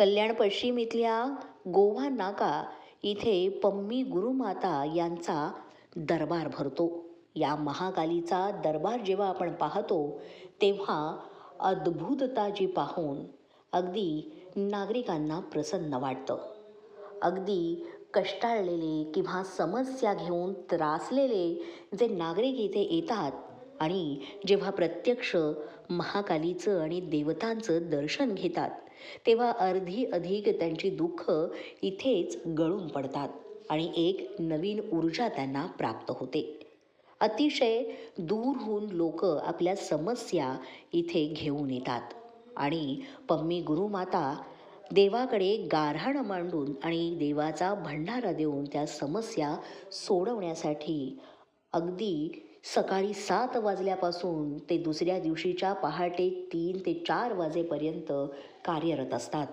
कल्याण पश्चिम इथल्या गोवा नाका इथे पम्मी गुरुमाता यांचा दरबार भरतो. या महाकालीचा दरबार जेव्हा आपण पाहतो तेव्हा अद्भुतता जी पाहून अगदी नागरिकांना प्रसन्न वाटतं. अगदी कष्टाळलेले किंवा समस्या घेऊन त्रासलेले जे नागरिक इथे येतात आणि जेव्हा प्रत्यक्ष महाकालीचं आणि देवतांचं दर्शन घेतात तेव्हा अर्धी अधिक त्यांची दुःख इथेच गळून पडतात आणि एक नवीन ऊर्जा त्यांना प्राप्त होते. अतिशय दूरहून लोक आपल्या समस्या इथे घेऊन येतात आणि पम्मी गुरुमाता देवाकडे गाऱ्हाण मांडून आणि देवाचा भंडारा देऊन त्या समस्या सोडवण्यासाठी अगदी सकाळी 7 वाजल्यापासून ते दुसऱ्या दिवशीच्या पहाटे 3 ते 4 वाजेपर्यंत कार्यरत असतात.